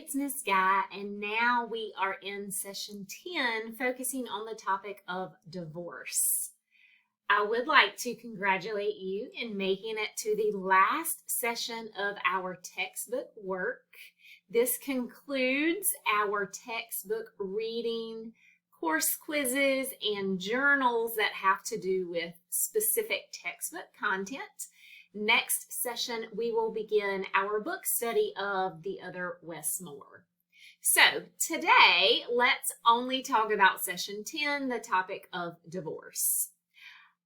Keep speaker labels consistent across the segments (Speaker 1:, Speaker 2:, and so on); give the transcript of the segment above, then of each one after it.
Speaker 1: it's Miss Guy, and now we are in session 10, focusing on the topic of divorce. I would like to congratulate you in making it to the last session of our textbook work. This concludes our textbook reading, course quizzes, and journals that have to do with specific textbook content. Next session, we will begin our book study of The Other Westmore. So today, let's only talk about session 10, the topic of divorce.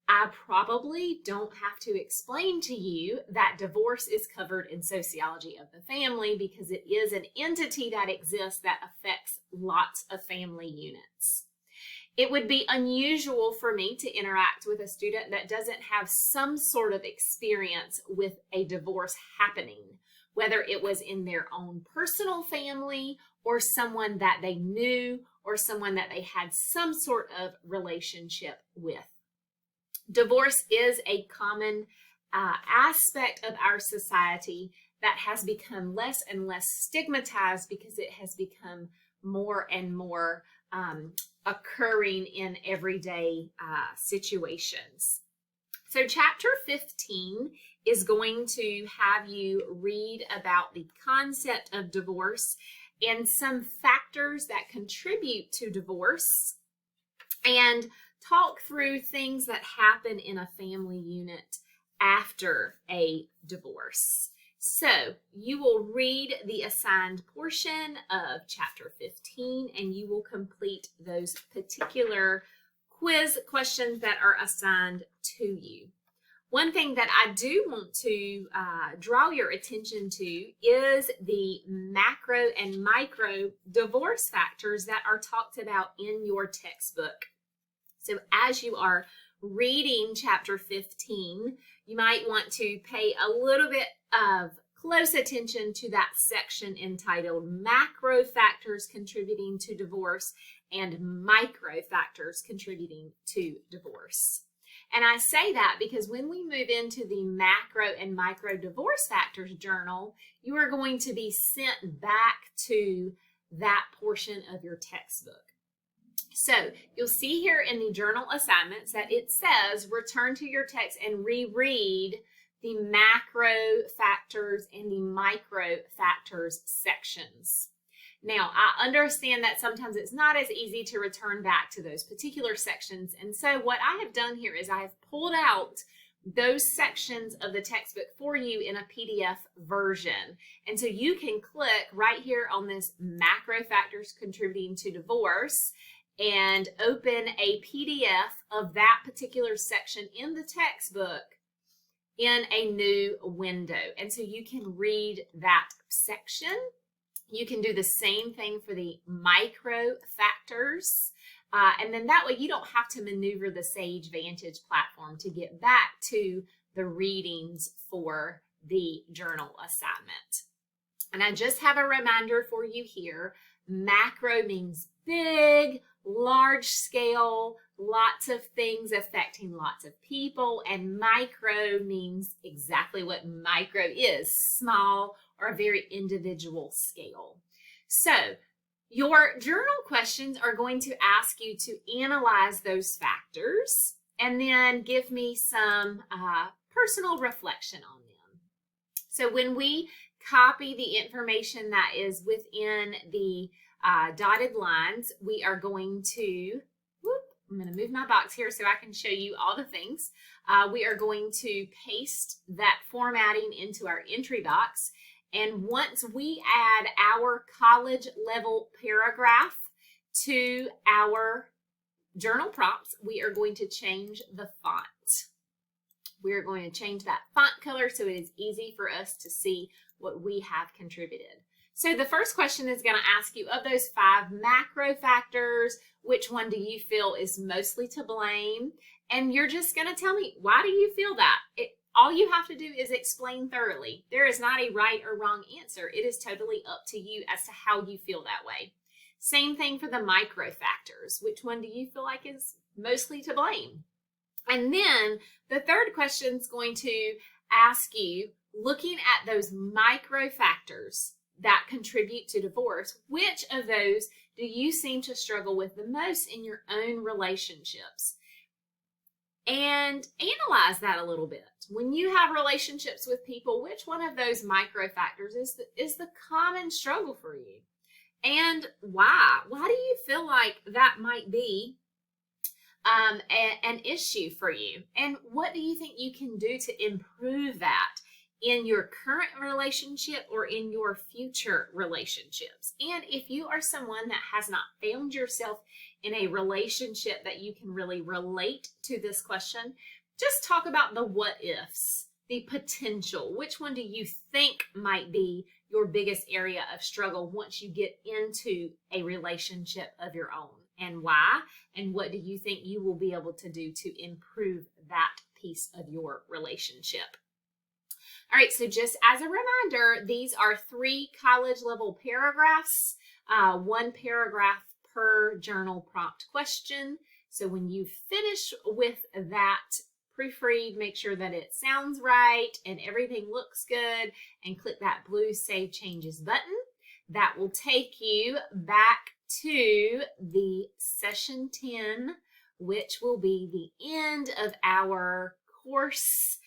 Speaker 1: I probably don't have to explain to you that divorce is covered in sociology of the family because it is an entity that exists that affects lots of family units. It would be unusual for me to interact with a student that doesn't have some sort of experience with a divorce happening, whether it was in their own personal family or someone that they knew or someone that they had some sort of relationship with. Divorce is a common aspect of our society that has become less and less stigmatized because it has become more and more occurring in everyday situations. So chapter 15 is going to have you read about the concept of divorce and some factors that contribute to divorce, and talk through things that happen in a family unit after a divorce. So you will read the assigned portion of chapter 15 and you will complete those particular quiz questions that are assigned to you. One thing that I do want to draw your attention to is the macro and micro divorce factors that are talked about in your textbook. So as you are reading chapter 15, you might want to pay a little bit of close attention to that section entitled Macro Factors Contributing to Divorce and Micro Factors Contributing to Divorce. And I say that because when we move into the Macro and Micro Divorce Factors journal, you are going to be sent back to that portion of your textbook. So you'll see here in the journal assignments that it says return to your text and reread the macro factors and the micro factors sections. Now, I understand that sometimes it's not as easy to return back to those particular sections. And so what I have done here is I have pulled out those sections of the textbook for you in a PDF version. And so you can click right here on this macro factors contributing to divorce and open a PDF of that particular section in the textbook in a new window. And so you can read that section. You can do the same thing for the micro factors. And then that way you don't have to maneuver the Sage Vantage platform to get back to the readings for the journal assignment. And I just have a reminder for you here. Macro means big, large scale, lots of things affecting lots of people, and micro means exactly what micro is, small or a very individual scale. So your journal questions are going to ask you to analyze those factors and then give me some personal reflection on them. So when we copy the information that is within the dotted lines, we are going to, I'm going to move my box here so I can show you all the things. We are going to paste that formatting into our entry box. And once we add our college level paragraph to our journal prompts, we are going to change the font. We're going to change that font color so it is easy for us to see what we have contributed. So the first question is going to ask you, of those 5 macro factors, which one do you feel is mostly to blame? And you're just going to tell me, why do you feel that? All you have to do is explain thoroughly. There is not a right or wrong answer. It is totally up to you as to how you feel that way. Same thing for the micro factors. Which one do you feel like is mostly to blame? And then the third question is going to ask you, looking at those micro factors, that contribute to divorce, which of those do you seem to struggle with the most in your own relationships? And analyze that a little bit. When you have relationships with people, which one of those micro factors is the common struggle for you? And why? Why do you feel like that might be an issue for you? And what do you think you can do to improve that in your current relationship or in your future relationships? And if you are someone that has not found yourself in a relationship that you can really relate to this question, just talk about the what ifs, the potential. Which one do you think might be your biggest area of struggle once you get into a relationship of your own, and why? And what do you think you will be able to do to improve that piece of your relationship? All right, so just as a reminder, these are 3 college level paragraphs, 1 paragraph per journal prompt question. So when you finish with that, proofread, make sure that it sounds right and everything looks good, and click that blue Save Changes button. That will take you back to the session 10, which will be the end of our course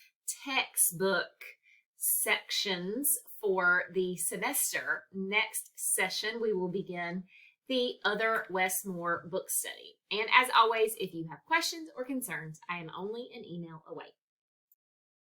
Speaker 1: textbook sections for the semester. Next session, we will begin the Other Westmore book study. And as always, if you have questions or concerns, I am only an email away.